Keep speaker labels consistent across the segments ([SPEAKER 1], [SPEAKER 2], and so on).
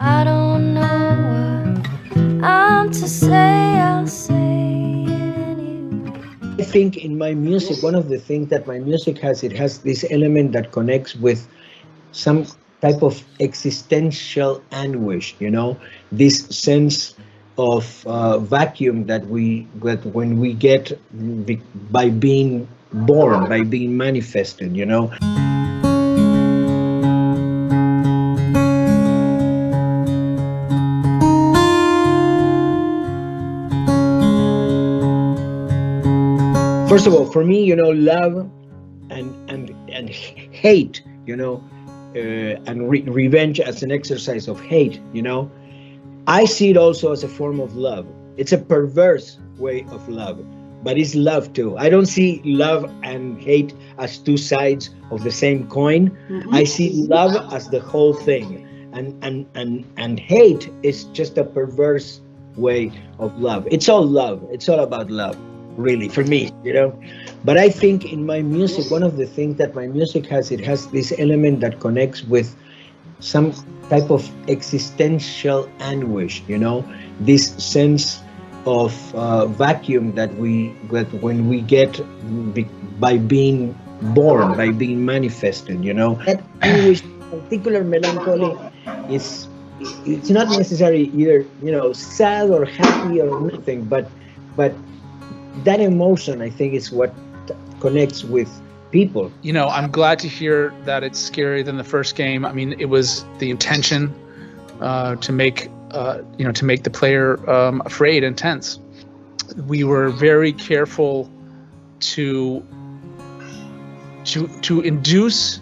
[SPEAKER 1] I don't know what I'm to say, I'll say it anyway.
[SPEAKER 2] I think in my music, one of the things that my music has, it has this element that connects with some type of existential anguish, this sense of vacuum that we get when we get by being born, by being manifested, First of all, for me, love and hate, and revenge as an exercise of hate, I see it also as a form of love. It's a perverse way of love, but it's love too. I don't see love and hate as two sides of the same coin. Mm-hmm. I see love as the whole thing, and hate is just a perverse way of love. It's all love. It's all about love, really, for me, But I think in my music, one of the things that my music has, it has this element that connects with some type of existential anguish, this sense of vacuum that we get when we get by being born, by being manifested, That anguish, particular melancholy, it's not necessarily either, sad or happy or nothing, but that emotion, I think, is what connects with people.
[SPEAKER 3] I'm glad to hear that it's scarier than the first game. I mean, it was the intention to make the player afraid and tense. We were very careful to induce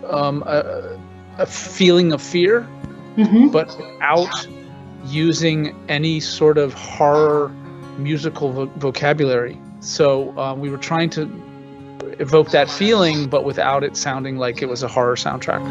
[SPEAKER 3] a feeling of fear, mm-hmm. but without using any sort of horror musical vocabulary. So we were trying to evoke that feeling, but without it sounding like it was a horror soundtrack.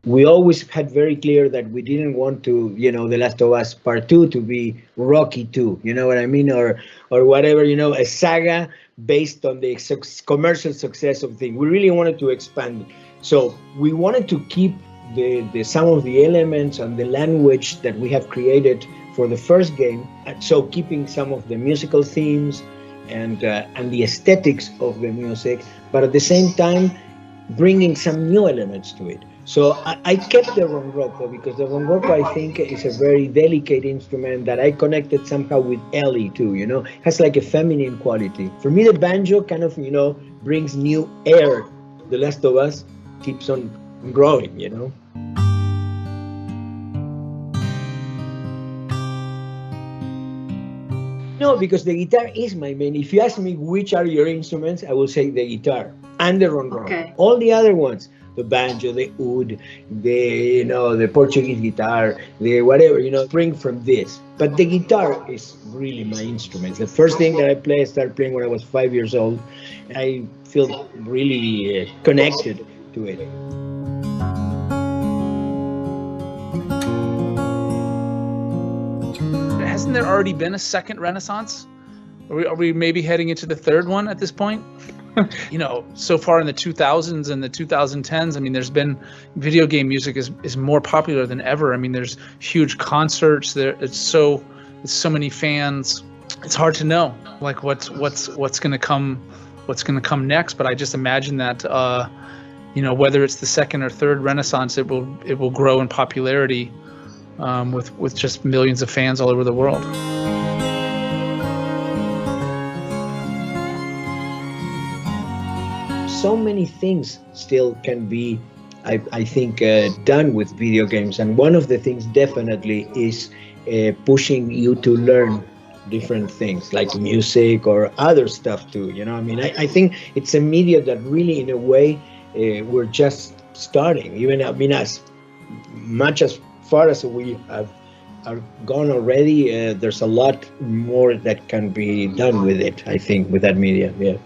[SPEAKER 2] We always had very clear that we didn't want to, The Last of Us Part 2 to be Rocky 2, you know what I mean? Or whatever, a saga based on the commercial success of things. We really wanted to expand. So we wanted to keep the some of the elements and the language that we have created for the first game. So keeping some of the musical themes and the aesthetics of the music, but at the same time, bringing some new elements to it. So I kept the ronroco because the ronroco, I think, is a very delicate instrument that I connected somehow with Ellie too, It has like a feminine quality. For me, the banjo kind of, brings new air. The Last of Us keeps on growing, No, because the guitar is my main. If you ask me which are your instruments, I will say the guitar and the ronroco. Okay. All the other ones, the banjo, the oud, the Portuguese guitar, the whatever, bring from this. But the guitar is really my instrument. The first thing that I started playing when I was 5 years old. I feel really connected to it.
[SPEAKER 3] Hasn't there already been a second Renaissance? Are we maybe heading into the third one at this point? So far in the 2000s and the 2010s, I mean, there's been video game music is more popular than ever. I mean, there's huge concerts there. It's so many fans. It's hard to know like what's going to come next. But I just imagine that whether it's the second or third Renaissance, it will grow in popularity with just millions of fans all over the world.
[SPEAKER 2] So many things still can be, I think, done with video games. And one of the things definitely is pushing you to learn different things like music or other stuff too. I think it's a media that really, in a way, we're just starting. Even, as much as far as we are gone already, there's a lot more that can be done with it, I think, with that media. Yeah.